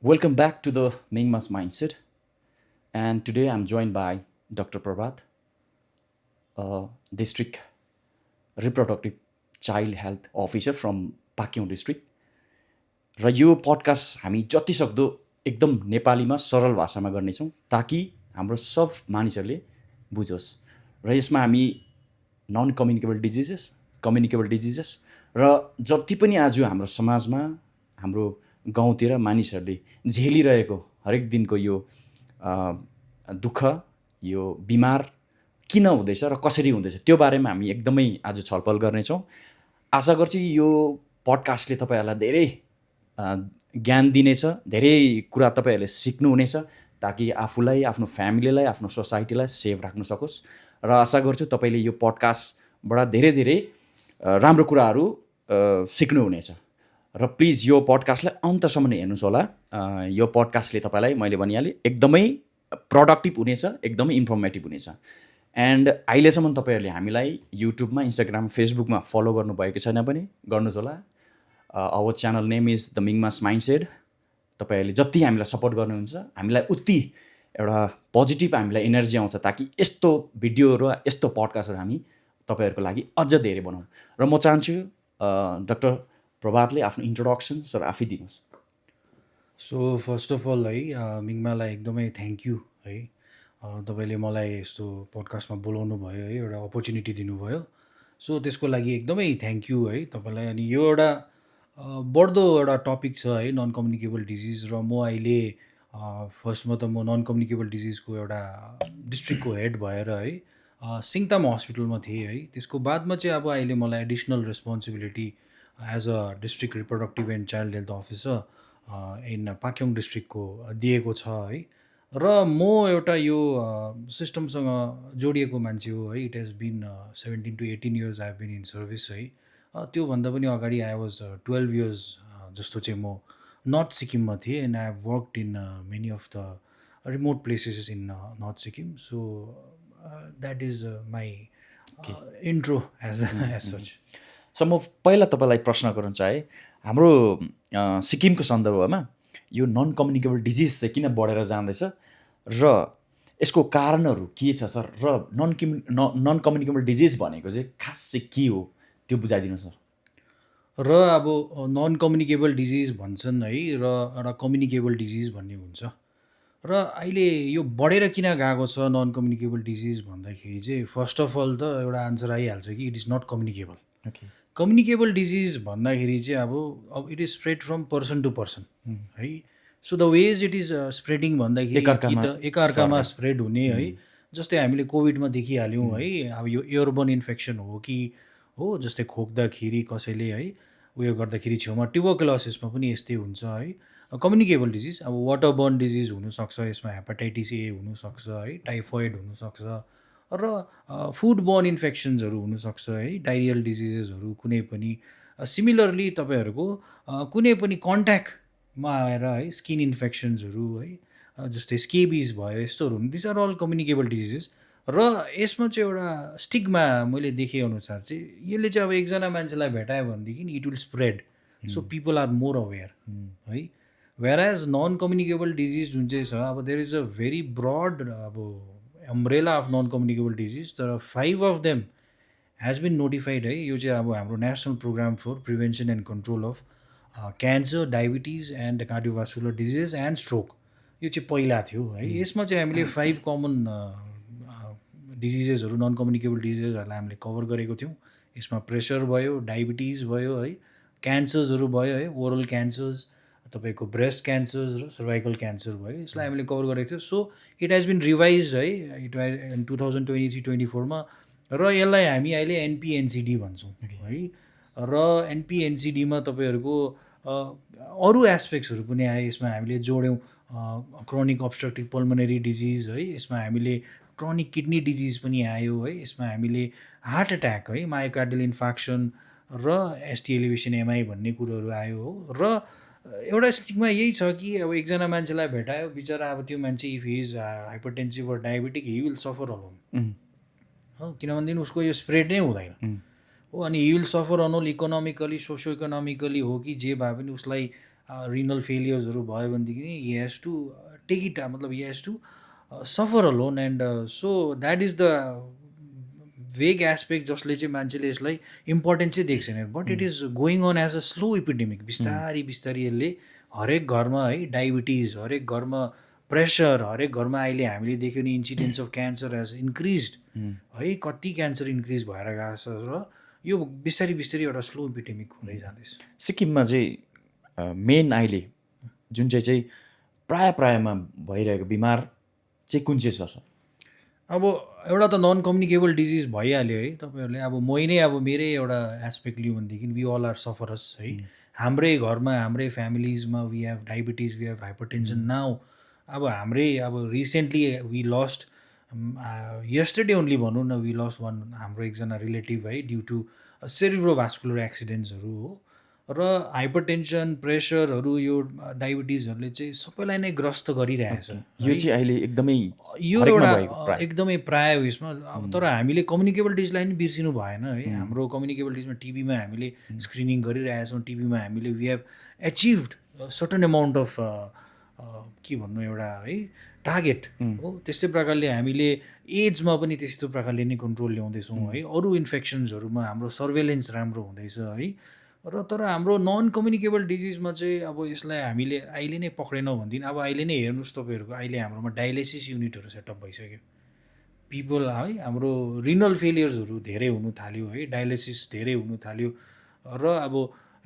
Welcome back to the Mingmas Mindset. And today I'm joined by Dr. Prabhat, District Reproductive Child Health Officer from Pakyong District. र यो podcast हामी जतिसक्दो एकदम नेपालीमा सरल भाषामा गर्नेछौँ ताकि हाम्रो सब मानिसहरूले बुझोस् र यसमा हामी नन कम्युनिकेबल डिजिजेस र जति पनि आज हाम्रो समाजमा हाम्रो गाउँतिर मानिसहरूले झेलिरहेको हरेक दिनको यो दुःख यो बिमार किन हुँदैछ र कसरी हुँदैछ त्यो बारेमा हामी एकदमै आज छलफल गर्नेछौँ। आशा गर्छु यो पडकास्टले तपाईँहरूलाई धेरै ज्ञान दिनेछ, धेरै कुरा तपाईँहरूले सिक्नुहुनेछ ताकि आफूलाई, आफ्नो फ्यामिलीलाई, आफ्नो सोसाइटीलाई सेफ राख्न सकोस्। र आशा गर्छु तपाईँले यो पडकास्टबाट धेरै धेरै राम्रो कुराहरू सिक्नुहुनेछ। र प्लिज यो पडकास्टलाई अन्तसम्म हेर्नुहोस् होला। यो पडकास्टले तपाईँलाई मैले भनिहालेँ एकदमै प्रोडक्टिभ हुनेछ, एकदमै इन्फर्मेटिभ हुनेछ। एन्ड अहिलेसम्म तपाईँहरूले हामीलाई युट्युबमा, इन्स्टाग्राम, फेसबुकमा फलो गर्नुभएको छैन भने गर्नुहोस् होला। Our channel name is the Mingmas mindset. तपाईँहरूले जति हामीलाई सपोर्ट गर्नुहुन्छ हामीलाई उति एउटा पोजिटिभ हामीलाई एनर्जी आउँछ ताकि यस्तो भिडियोहरू यस्तो पडकास्टहरू हामी तपाईँहरूको लागि अझ धेरै बनाउँ। र म चाहन्छु डाक्टर प्रभातले आफ्नो इन्ट्रोडक्सन सर आफै दिनुहोस्। सो फर्स्ट अफ अल है मिङमालाई एकदमै थ्याङ्क यू है तपाईँले मलाई यस्तो पडकास्टमा बोलाउनु भयो है, एउटा अपर्च्युनिटी दिनुभयो। सो त्यसको लागि एकदमै थ्याङ्क यू है तपाईँलाई। अनि यो एउटा बढ्दो एउटा टपिक छ है, नन कम्युनिकेबल डिजिज। र म अहिले फर्स्टमा त म नन कम्युनिकेबल डिजिजको एउटा डिस्ट्रिक्टको हेड भएर है सिङताम हस्पिटलमा थिएँ है। त्यसको बादमा चाहिँ अब अहिले मलाई additional responsibility as a district reproductive and child health officer in Pakyong डिस्ट्रिक्टको दिएको छ है। र म एउटा यो सिस्टमसँग जोडिएको मान्छे हो है। It has been 17 to 18 years I have been in service है। त्योभन्दा पनि अगाडि आई वाज 12 years जस्तो चाहिँ म नर्थ सिक्किममा थिएँ। And I have worked in many of the remote places in north Sikkim. So that is my intro as such. सो म पहिला तपाईँलाई प्रश्न गर्न चाहेँ, हाम्रो सिक्किमको सन्दर्भमा यो नन कम्युनिकेबल डिजिज चाहिँ किन बढेर जाँदैछ र यसको कारणहरू के छ सर? र नन कम्युनिकेबल डिजिज भनेको चाहिँ खास चाहिँ के हो त्यो बुझाइदिनु सर। र अब नन कम्युनिकेबल डिजिज भन्छन् है, र एउटा कम्युनिकेबल डिजिज भन्ने हुन्छ। र अहिले यो बढेर किन गएको छ नन कम्युनिकेबल डिजिज भन्दाखेरि चाहिँ फर्स्ट अफ अल त एउटा आन्सर आइहाल्छ कि it is not communicable. Okay, communicable disease भन्दाखेरि चाहिँ अब it is spread from person to person है। So the ways it is spreading भन्दाखेरि कि एकअर्कामा त एकअर्कामा सर्ने। स्प्रेड हुने है। जस्तै हामीले कोभिडमा देखिहाल्यौँ है। अब यो एयरबोर्न इन्फेक्सन हो कि हो, जस्तै खोक्दाखेरि कसैले है उयो गर्दाखेरि छेउमा ट्युबरकुलोसिसमा पनि यस्तै हुन्छ है। कम्युनिकेबल डिजिज अब वाटरबर्न डिजिज हुनसक्छ, यसमा हेपाटाइटिस ए हुनसक्छ है, टाइफोइड हुनसक्छ, र फुड बर्न इन्फेक्सन्सहरू हुनसक्छ है, डाइरियल डिजिजेसहरू कुनै पनि। सिमिलरली तपाईँहरूको कुनै पनि कन्ट्याक्टमा आएर है स्किन इन्फेक्सन्सहरू है, जस्तै स्केबिज भयो, यस्तोहरू this are all communicable diseases. र यसमा चाहिँ एउटा स्टिग्मा मैले देखेअनुसार चाहिँ यसले चाहिँ अब एकजना मान्छेलाई भेटायो भनेदेखि it will spread. So people are more aware है। वेयरएज नन कम्युनिकेबल डिजिज जुन चाहिँ छ, अब there is a very broad अब umbrella of non communicable disease, तर 5 of them has been notified है। यो चाहिँ अब हाम्रो national programme for prevention and control of cancer, diabetes and cardiovascular disease and stroke, यो चाहिँ पहिला थियो है। यसमा चाहिँ हामीले 5 कमन डिजिजेसहरू, नन कम्युनिकेबल डिजिजेसहरूलाई हामीले कभर गरेको थियौँ। यसमा प्रेसर भयो, डायबिटिज भयो है, क्यान्सर्सहरू भयो है, ओरल क्यान्सर्स, तपाईँको ब्रेस्ट क्यान्सर्स र सर्भाइकल क्यान्सर भयो, यसलाई हामीले कभर गरेको थियो। So it has been revise है, इट 2023-24मा। र यसलाई हामी अहिले एनपिएनसिडी भन्छौँ है। र एनपिएनसिडीमा तपाईँहरूको अरू एस्पेक्ट्सहरू पनि आए। यसमा हामीले जोड्यौँ क्रोनिक अब्स्ट्रक्टिभ पल्मोनरी डिजिज है, यसमा हामीले क्रोनिक किडनी डिजिज पनि आयो है, यसमा हामीले हार्ट एट्याक है, मायोकार्डियल इन्फाक्सन र एसटी एलिभेसन एमआई भन्ने कुरोहरू आयो हो। र एउटा स्टिगमा यही छ कि अब एकजना मान्छेलाई भेटायो बिचरा, अब त्यो मान्छे if he is hypertensive or diabetic he will suffer alone हो, किनभनेदेखि उसको यो स्प्रेड नै हुँदैन हो। अनि हि विल सफर अनोल इकोनोमिकली, सोसियो इकोनोमिकली हो कि जे भए पनि उसलाई रिनल फेलियर्सहरू भयो भनेदेखि he has to take it, मतलब he has to suffer alone, and so that is the vague aspect जसले चाहिँ मान्छेले यसलाई इम्पोर्टेन्स चाहिँ देख्छ छैन, but it is going on as a slow epidemic. बिस्तारी बिस्तारी यसले हरेक घरमा है डायबिटिज, हरेक घरमा प्रेसर, हरेक घरमा अहिले हामीले देख्यो नि incidence of cancer has increase है, कति क्यान्सर इन्क्रिज भएर गएको छ, र यो बिस्तारी बिस्तारी एउटा स्लो इपिडेमिक हुँदै जाँदैछ। सिक्किममा चाहिँ मेन अहिले जुन चाहिँ प्रायमा भइरहेको बिमार चाहिँ कुन चाहिँ छ सर? अब एउटा त नन कम्युनिकेबल डिजिज भइहाल्यो है तपाईँहरूले। अब मै नै अब मेरै एउटा एस्पेक्ट लिउँ भनेदेखि वी अल आर सफरर्स है, हाम्रै घरमा हाम्रै फ्यामिलिजमा we have diabetes, we have hypertension now. अब हाम्रै अब recently we lost yesterday only भनौँ न, वी लस्ट वान हाम्रो एकजना रिलेटिभ है ड्यु टु सेरिब्रोभास्कुलर एक्सिडेन्ट्सहरू हो। र हाइपरटेन्सन, प्रेसरहरू, यो डायबिटिजहरूले चाहिँ सबैलाई नै ग्रस्त गरिरहेछ। यो चाहिँ अहिले एकदमै यो हरेकमा एउटा भएको प्राय। एकदमै प्राय उयसमा। अब तर हामीले कम्युनिकेबल डिजिजलाई पनि बिर्सिनु भएन है। हाम्रो कम्युनिकेबल डिजिजमा टिभीमा हामीले स्क्रिनिङ गरिरहेछौँ, टिभीमा हामीले we have achieved certain amount of के भन्नु एउटा है टार्गेट हो। त्यस्तै प्रकारले हामीले एजमा पनि त्यस्तो प्रकारले नै कन्ट्रोल ल्याउँदैछौँ है। अरू इन्फेक्सन्सहरूमा हाम्रो सर्वेलेन्स राम्रो हुँदैछ है। र तर हाम्रो नन कम्युनिकेबल डिजिजमा चाहिँ अब यसलाई हामीले अहिले नै पक्रेनौँ भनेदेखि, अब अहिले नै हेर्नुहोस् तपाईँहरूको, अहिले हाम्रोमा डायलिसिस युनिटहरू सेटअप भइसक्यो। पिपल है, हाम्रो रिनल फेलियर्सहरू धेरै हुनु थाल्यो है, डायलिसिस धेरै हुनु थाल्यो, र अब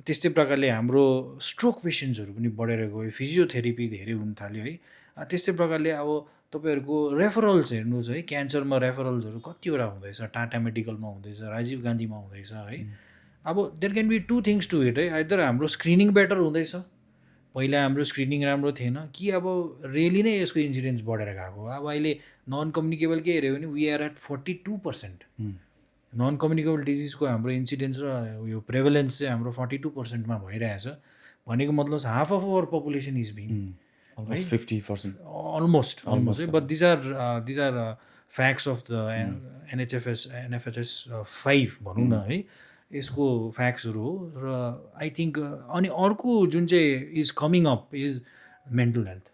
त्यस्तै प्रकारले हाम्रो स्ट्रोक पेसेन्ट्सहरू पनि बढेर गयो, फिजियोथेरापी धेरै हुनु थाल्यो है। त्यस्तै प्रकारले अब तपाईँहरूको रेफरल्स हेर्नुहोस् है, क्यान्सरमा रेफरल्सहरू कतिवटा हुँदैछ, टाटा मेडिकलमा हुँदैछ, राजीव गान्धीमा हुँदैछ है। अब there can be two things to it है, आइदर हाम्रो स्क्रिनिङ बेटर हुँदैछ, पहिला हाम्रो स्क्रिनिङ राम्रो थिएन, कि अब रियली नै यसको इन्सिडेन्स बढेर गएको। अब अहिले नन कम्युनिकेबल के हेऱ्यो भने we are at 42%। Non communicable डिजिजको हाम्रो इन्सिडेन्स र यो प्रेभलेन्स चाहिँ हाम्रो 42%मा भइरहेछ, भनेको मतलब half of our population is being almost 50%। Almost है। But these are facts of the NFHS 5 भनौँ न है, यसको फ्याक्ट्सहरू हो। र आई थिङ्क अनि अर्को जुन चाहिँ is coming up is mental health.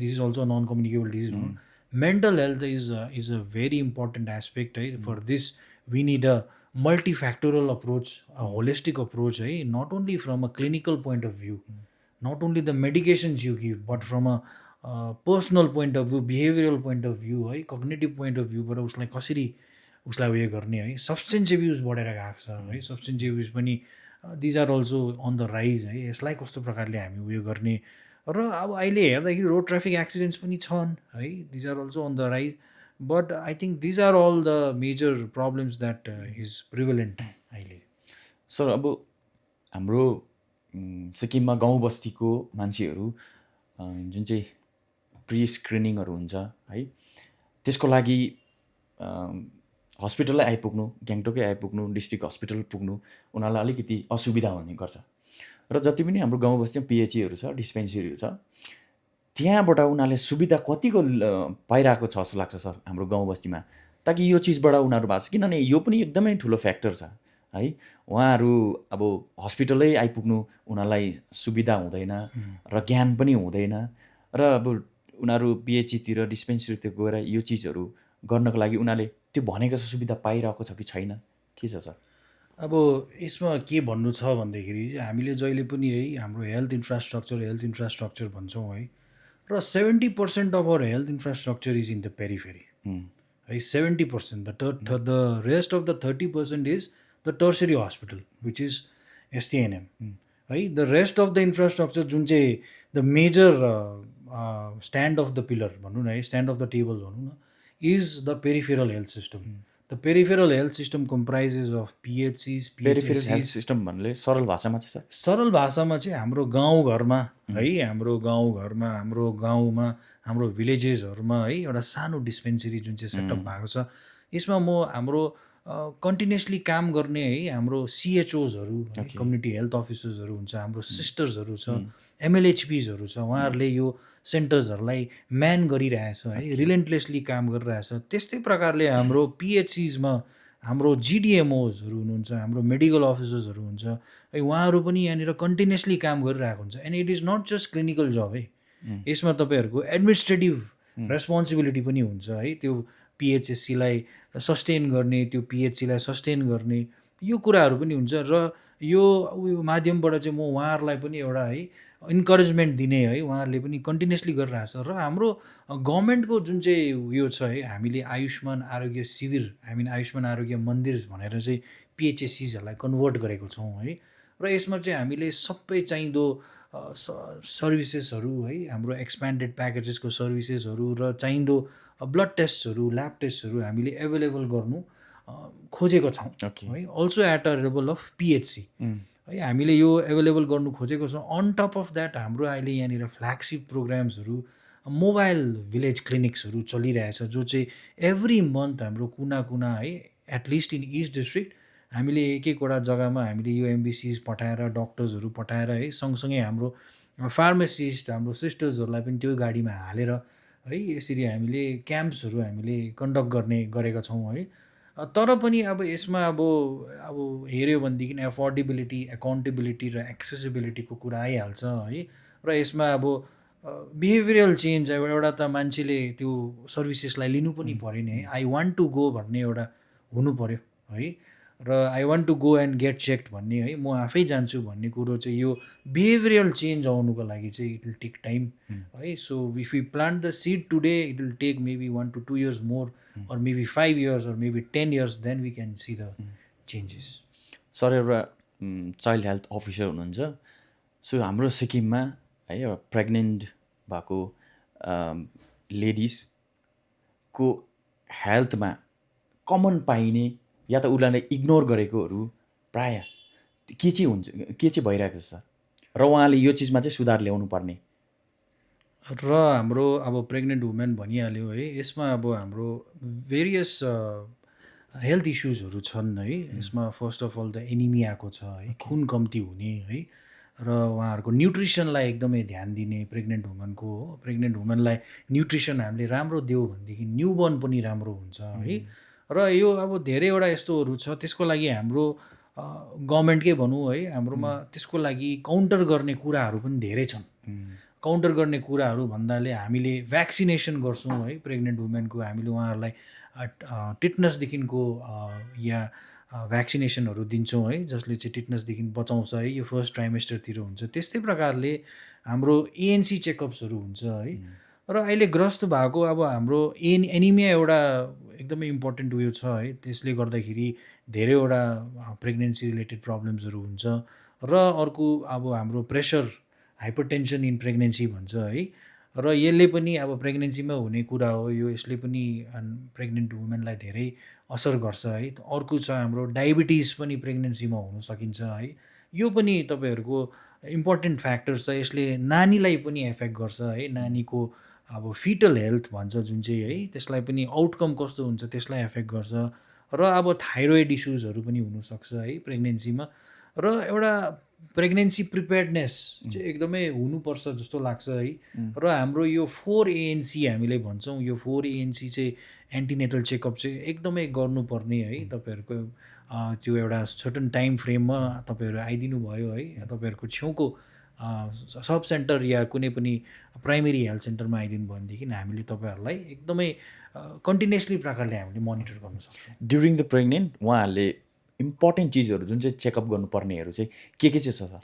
This is also non communicable disease भनौँ। Mental health is a very important aspect है। For this we need a multifactorial approach, a holistic approach है, not only from a clinical point of view, not only the medications you give, but from a personal point of view, behavioural point of view है, cognitive point of भ्यूबाट उसलाई कसरी उसलाई उयो गर्ने है। Substance abuse बढेर गएको छ है, सब्सटेन्स एब्युज पनि these are also on the rise है। यसलाई कस्तो प्रकारले हामी उयो गर्ने, र अब अहिले हेर्दाखेरि रोड ट्राफिक एक्सिडेन्ट्स पनि छन् है, these are also on the rise. But I think these are all the major problems that is prevalent अहिले। सर अब हाम्रो सिक्किममा गाउँ बस्तीको मान्छेहरू जुन चाहिँ प्रि स्क्रिनिङहरू हुन्छ है, त्यसको लागि हस्पिटलै आइपुग्नु, ग्याङ्टोकै आइपुग्नु, डिस्ट्रिक्ट हस्पिटल पुग्नु उनीहरूलाई अलिकति असुविधा हुने गर्छ। र जति पनि हाम्रो गाउँ बस्तीमा पिएचईहरू छ, डिस्पेन्सरीहरू छ, त्यहाँबाट उनीहरूले सुविधा कतिको पाइरहेको छ जस्तो लाग्छ सर हाम्रो गाउँ बस्तीमा, ताकि यो चिजबाट उनीहरू भएको छ। किनभने यो पनि एकदमै ठुलो फ्याक्टर छ है। उहाँहरू अब हस्पिटलै आइपुग्नु उनीहरूलाई सुविधा हुँदैन र ज्ञान पनि हुँदैन, र अब उनीहरू पिएचईतिर डिस्पेन्सरीतिर गएर यो चिजहरू गर्नको लागि उनीहरूले त्यो भनेको सुविधा पाइरहेको छ कि छैन, के छ सर? अब यसमा के भन्नु छ भन्दाखेरि चाहिँ हामीले जहिले पनि है हाम्रो हेल्थ इन्फ्रास्ट्रक्चर भन्छौँ है, र 70% of our health infrastructure is in the periphery है। 70%, the rest of the 30% is the tertiary hospital which is STNM है। The rest of the infrastructure जुन चाहिँ the major stand of the pillar भनौँ न है, स्ट्यान्ड अफ द टेबल भनौँ न, is the peripheral health system. The peripheral health system comprises of PHCs, peripheral health system भन्ने सरल भाषामा चाहिँ सर? सरल भाषामा चाहिँ हाम्रो गाउँघरमा है, हाम्रो गाउँघरमा, हाम्रो गाउँमा, हाम्रो भिलेजेसहरूमा है एउटा सानो डिस्पेन्सरी जुन चाहिँ सेटअप भएको छ। यसमा म हाम्रो कन्टिन्युसली काम गर्ने है हाम्रो सिएचओजहरू, कम्युनिटी हेल्थ अफिसर्सहरू हुन्छ, हाम्रो सिस्टर्सहरू छ, एमएलएचपिजहरू छ, उहाँहरूले यो सेन्टर्सहरूलाई म्यान गरिरहेछ है, रिलेन्टलेसली काम गरिरहेछ। त्यस्तै प्रकारले हाम्रो पिएचसीजमा हाम्रो जिडिएमओजहरू हुनुहुन्छ, हाम्रो मेडिकल अफिसर्सहरू हुन्छ है, उहाँहरू पनि यहाँनिर कन्टिन्युसली काम गरिरहेको हुन्छ। And it is not just clinical job है, यसमा तपाईँहरूको एडमिनिस्ट्रेटिभ रेस्पोन्सिबिलिटी पनि हुन्छ है, त्यो पिएचएससीलाई सस्टेन गर्ने, त्यो पिएचसीलाई सस्टेन गर्ने, यो कुराहरू पनि हुन्छ। र यो उयो माध्यमबाट चाहिँ म उहाँहरूलाई पनि एउटा है इन्करेजमेन्ट दिने है, उहाँहरूले पनि कन्टिन्युसली गरिरहेछ। र हाम्रो गभर्मेन्टको जुन चाहिँ उयो छ है, हामीले आयुष्मान आरोग्य शिविर, आयुष्मान आरोग्य मन्दिर भनेर चाहिँ पिएचएससीहरूलाई कन्भर्ट गरेको छौँ है। र यसमा चाहिँ हामीले सबै चाहिँदो सर्भिसेसहरू है, हाम्रो एक्सप्यान्डेड प्याकेजेसको सर्भिसेसहरू र चाहिँदो ब्लड टेस्टहरू, ल्याब टेस्टहरू हामीले एभाइलेबल गर्नु खोजेको छौँ है। Also at a level of PHC है, हामीले यो एभाइलेबल गर्नु खोजेको छौँ। अन टप अफ द्याट हाम्रो अहिले यहाँनिर फ्ल्यागसिप प्रोग्राम्सहरू, मोबाइल भिलेज क्लिनिक्सहरू चलिरहेछ, जो चाहिँ एभ्री मन्थ हाम्रो कुना कुना है, एटलिस्ट इन इस्ट डिस्ट्रिक्ट हामीले एक एकवटा जग्गामा हामीले यो एमबिसिज पठाएर, डक्टर्सहरू पठाएर है, सँगसँगै हाम्रो फार्मासिस्ट, हाम्रो सिस्टर्सहरूलाई पनि त्यो गाडीमा हालेर है, यसरी हामीले क्याम्प्सहरू हामीले कन्डक्ट गरेका छौँ है। तर पनि अब यसमा अब हेऱ्यो भनेदेखि एफोर्डेबिलिटी, एकाउन्टेबिलिटी र एक्सेसिबिलिटीको कुरा आइहाल्छ है। र यसमा अब बिहेभियरल चेन्ज, अब एउटा त मान्छेले त्यो सर्भिसेसलाई लिनु पनि पऱ्यो नि है। आई वान्ट टु गो भन्ने एउटा हुनु पऱ्यो है, र I want to go and get checked भन्ने है, म आफै जान्छु भन्ने कुरो चाहिँ यो बिहेभियरल चेन्ज आउनुको लागि चाहिँ इट विल टेक टाइम है। So if you plant the seed today, it will take maybe 1 to 2 years more, or maybe 5 years, or maybe 10 years, then we can see the changes. Sir एउटा child health officer हुनुहुन्छ। So हाम्रो सिक्किममा है एउटा pregnant भएको लेडिजको हेल्थमा common पाइने या त उसलाई इग्नोर गरेकोहरू प्राय के चाहिँ हुन्छ, के चाहिँ भइरहेको छ सर, र उहाँले यो चिजमा चाहिँ सुधार ल्याउनु पर्ने? र हाम्रो अब प्रेग्नेन्ट वुमेन भनिहाल्यो है, यसमा अब हाम्रो भेरियस हेल्थ इस्युजहरू छन् है। यसमा फर्स्ट अफ अल त एनिमियाको छ है, खुन कम्ती हुने है, र उहाँहरूको न्युट्रिसनलाई एकदमै ध्यान दिने प्रेग्नेन्ट वुमेनको हो। प्रेग्नेन्ट वुमेनलाई न्युट्रिसन हामीले राम्रो दियो भनेदेखि न्युबर्न पनि राम्रो हुन्छ है। र यो अब धेरैवटा यस्तोहरू छ, त्यसको लागि हाम्रो गभर्मेन्टकै भनौँ है, हाम्रोमा त्यसको लागि काउन्टर गर्ने कुराहरू पनि धेरै छन्। काउन्टर गर्ने कुराहरू भन्दाले हामीले भ्याक्सिनेसन गर्छौँ है प्रेग्नेन्ट वुमेनको, हामीले उहाँहरूलाई टिटनसदेखिको या भ्याक्सिनेसनहरू दिन्छौँ है, जसले चाहिँ टिटनसदेखि बचाउँछ है, यो फर्स्ट ट्राइमेस्टरतिर हुन्छ। त्यस्तै प्रकारले हाम्रो एएनसी चेकअप्सहरू हुन्छ है। र अहिले ग्रस्त भएको अब हाम्रो एनिमिया एउटा एकदमै इम्पोर्टेन्ट उयो छ है, त्यसले गर्दाखेरि धेरैवटा प्रेग्नेन्सी रिलेटेड प्रब्लम्सहरू हुन्छ। र अर्को अब हाम्रो प्रेसर, हाइपरटेन्सन इन प्रेग्नेन्सी भन्छ है, र यसले पनि अब प्रेग्नेन्सीमा हुने कुरा हो यो, यसले पनि प्रेग्नेन्ट वुमेनलाई धेरै असर गर्छ है। अर्को छ हाम्रो डायबिटिज पनि प्रेग्नेन्सीमा हुन सकिन्छ है, यो पनि तपाईँहरूको इम्पोर्टेन्ट फ्याक्टर छ। यसले नानीलाई पनि एफेक्ट गर्छ है, नानीको अब फिटल हेल्थ भन्छ जुन चाहिँ है, त्यसलाई पनि आउटकम कस्तो हुन्छ त्यसलाई एफेक्ट गर्छ। र अब थाइरोइड इस्युजहरू पनि हुनसक्छ है प्रेग्नेन्सीमा। र एउटा प्रेग्नेन्सी प्रिपेयर्डनेस चाहिँ एकदमै हुनुपर्छ जस्तो लाग्छ है। र हाम्रो यो 4 ANC हामीले भन्छौँ, यो 4 ANC चाहिँ एन्टिनेटल चेकअप चाहिँ एकदमै गर्नुपर्ने है। तपाईँहरूको त्यो एउटा सर्टन टाइम फ्रेममा तपाईँहरू आइदिनु भयो है, तपाईँहरूको छेउको सब सेन्टर या कुनै पनि प्राइमेरी हेल्थ सेन्टरमा आइदिनु भयो भनेदेखि हामीले तपाईँहरूलाई एकदमै कन्टिन्युसली प्रकारले हामीले मोनिटर गर्न सक्छौँ। ड्युरिङ द प्रेग्नेन्ट उहाँहरूले इम्पोर्टेन्ट चिजहरू जुन चाहिँ चेकअप गर्नुपर्नेहरू चाहिँ के चाहिँ छ सर?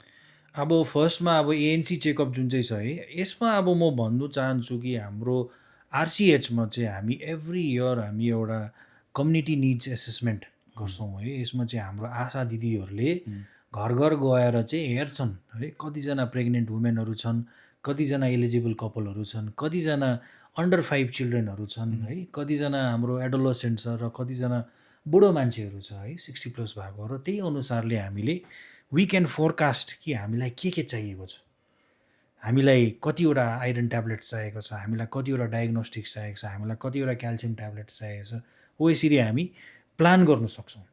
अब फर्स्टमा अब एएनसी चेकअप जुन चाहिँ छ है, यसमा अब म भन्नु चाहन्छु कि हाम्रो आरसिएचमा चाहिँ हामी एभ्री इयर हामी एउटा कम्युनिटी निड्स एसेसमेन्ट गर्छौँ है। यसमा चाहिँ हाम्रो आशा दिदीहरूले घर घर गएर चाहिँ हेर्छन् है, कतिजना प्रेग्नेन्ट वुमेनहरू छन्, कतिजना एलिजिबल कपलहरू छन्, कतिजना अन्डर 5 चिल्ड्रेनहरू छन् है, कतिजना हाम्रो एडोलोसेन्ट छ, र कतिजना बुढो मान्छेहरू छ है 60+ भएको। र त्यही अनुसारले हामीले वी क्यान फोरकास्ट कि हामीलाई के चाहिएको छ, हामीलाई कतिवटा आइरन ट्याब्लेट्स चाहिएको छ, हामीलाई कतिवटा डायग्नोस्टिक्स चाहिएको छ, हामीलाई कतिवटा क्याल्सियम ट्याब्लेट्स चाहिएको छ, हो यसरी हामी प्लान गर्न सक्छौँ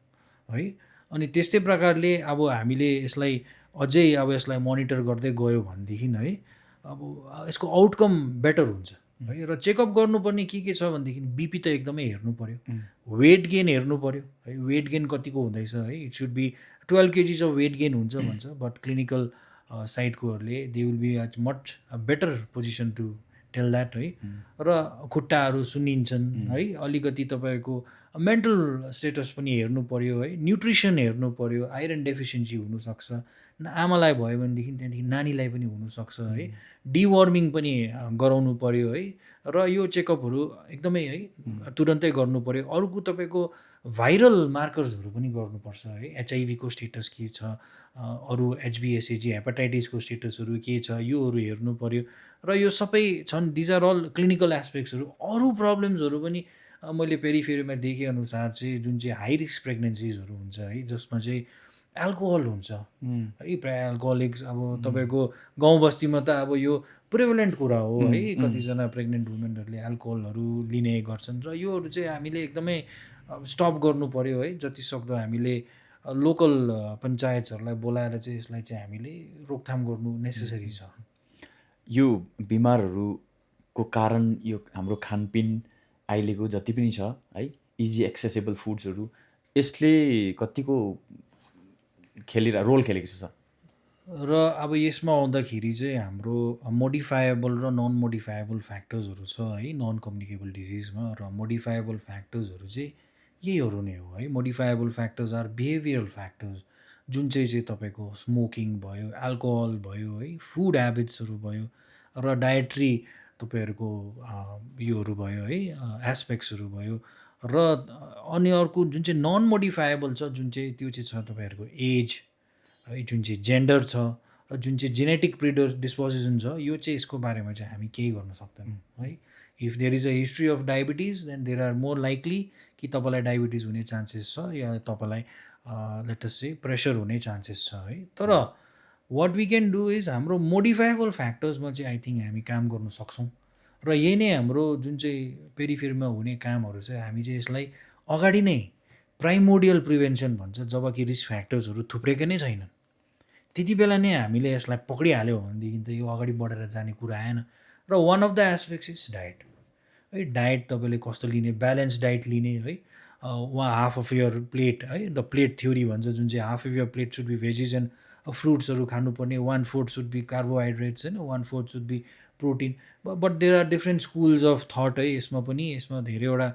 है। अनि त्यस्तै प्रकारले अब हामीले यसलाई अझै अब यसलाई मोनिटर गर्दै गयो भनेदेखि है, अब यसको आउटकम बेटर हुन्छ है र चेकअप गर्नुपर्ने के छ भनेदेखि बिपी त एकदमै हेर्नु पऱ्यो, वेट गेन हेर्नु पऱ्यो है, वेट गेन कतिको हुँदैछ है, it should be 12 KGs of weight gain हुन्छ भन्छ, बट क्लिनिकल साइडकोहरूले they will be at much better position to tell that है। र खुट्टाहरू सुन्निन्छन् है, अलिकति तपाईँको मेन्टल स्टेटस पनि हेर्नु पऱ्यो है, न्युट्रिसन हेर्नु पऱ्यो, आइरन डेफिसियन्सी हुनसक्छ, आमालाई भयो भनेदेखि त्यहाँदेखि नानीलाई पनि हुनसक्छ है, डिवर्मिङ पनि गराउनु पऱ्यो है। र यो चेकअपहरू एकदमै है तुरन्तै गर्नु पऱ्यो। अर्को तपाईँको भाइरल मार्कर्सहरू पनि गर्नुपर्छ है, एचआइभीको स्टेटस के छ, अरू एचबिएसएजी हेपाटाइटिसको स्टेटसहरू के छ, योहरू हेर्नु पऱ्यो। र यो सबै छन्, दिज आर अल क्लिनिकल एस्पेक्ट्सहरू। अरू प्रब्लम्सहरू पनि मैले पेरिफेरीमा देखेअनुसार चाहिँ जुन चाहिँ हाई रिस्क प्रेग्नेन्सिजहरू हुन्छ है, जसमा चाहिँ एल्कोहल हुन्छ है, प्रायः एल्कोहलिक्स अब तपाईँको गाउँ बस्तीमा त अब यो प्रिभलेन्ट कुरा हो है, कतिजना प्रेग्नेन्ट वुमेनहरूले एल्कोहलहरू लिने गर्छन्। र योहरू चाहिँ हामीले एकदमै स्टप गर्नु पऱ्यो है, जति सक्दो हामीले लोकल पञ्चायतहरूलाई बोलाएर चाहिँ यसलाई चाहिँ हामीले रोकथाम गर्नु नेसेसरी छ। यो बिमारहरूको कारण यो हाम्रो खानपिन अहिलेको जति पनि छ है, इजी एक्सेसेबल फुड्सहरू, यसले कतिको रोल खेलेको छ। र अब यसमा आउँदाखेरि चाहिँ हाम्रो मोडिफाएबल र नन मोडिफाएबल फ्याक्टर्सहरू छ है, नन कम्युनिकेबल डिजिजमा। र मोडिफाएबल फ्याक्टर्सहरू चाहिँ यहीहरू नै हो है। Modifiable factors are behavioural factors, जुन चाहिँ तपाईँको स्मोकिङ भयो, अल्कोहल भयो है, फुड ह्याबिट्सहरू भयो, र डायट्री तपाईँहरूको योहरू भयो है, एस्पेक्ट्सहरू भयो। र अनि अर्को जुन चाहिँ नन मोडिफाएबल छ, जुन चाहिँ त्यो चाहिँ छ तपाईँहरूको एज है, जुन चाहिँ जेन्डर छ, र जुन चाहिँ जेनेटिक डिस्पोजिसन छ, यो चाहिँ यसको बारेमा चाहिँ हामी केही गर्न सक्दैनौँ है। If there is a history of diabetes then there are more likely कि तपाईँलाई डायबिटिज हुने चान्सेस छ, या तपाईँलाई लेटस चाहिँ प्रेसर हुने चान्सेस छ है। तर what we can do is हाम्रो मोडिफाएबल फ्याक्टर्समा चाहिँ आई थिङ्क हामी काम गर्न सक्छौँ। र यही नै हाम्रो जुन चाहिँ पेरिफेरीमा हुने कामहरू चाहिँ हामी चाहिँ यसलाई अगाडि नै प्राइमोडियल प्रिभेन्सन भन्छ, जब कि रिस्क फ्याक्टर्सहरू थुप्रेकै नै छैनन्, त्यति बेला नै हामीले यसलाई पक्रिहाल्यो भनेदेखि त यो अगाडि बढेर जाने कुरा आएन। र one of the aspects is diet है। डायट तपाईँले कस्तो लिने, ब्यालेन्स डायट लिने है, वहाँ हाफ अफ यर प्लेट है, द प्लेट थ्योरी भन्छ, जुन चाहिँ half of your plate should be veggies and फ्रुट्सहरू खानुपर्ने, 1/4 सुड बी कार्बोहाइड्रेट्स होइन, 1/4 should be protein. But there are different schools of thought है यसमा पनि। यसमा धेरैवटा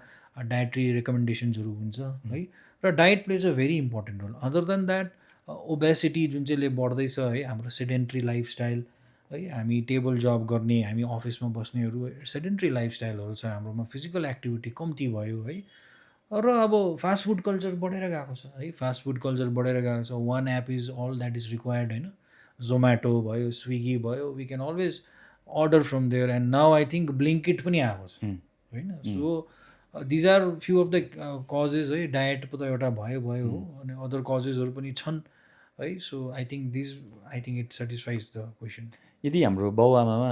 डायट्री रेकमेन्डेसन्सहरू हुन्छ है, र diet plays a very important role. Other than that obesity जुन चाहिँले बढ्दैछ है, हाम्रो सेडेन्ट्री लाइफस्टाइल है, हामी टेबल जब गर्ने, हामी अफिसमा बस्नेहरू सेडेन्ट्री लाइफस्टाइलहरू छ हाम्रोमा, फिजिकल एक्टिभिटी कम्ती भयो है। र अब फास्ट फुड कल्चर बढेर गएको छ है, फास्ट फुड कल्चर बढेर गएको छ। One app is all that is required होइन, जोम्याटो भयो, स्विगी भयो, we can always order from there. And now I think Blinkit पनि आएको छ होइन। So these are few of the causes है। डायट त एउटा भयो हो, अनि अदर कजेसहरू पनि छन् है। So I think it satisfies the question. यदि हाम्रो बाउआमामा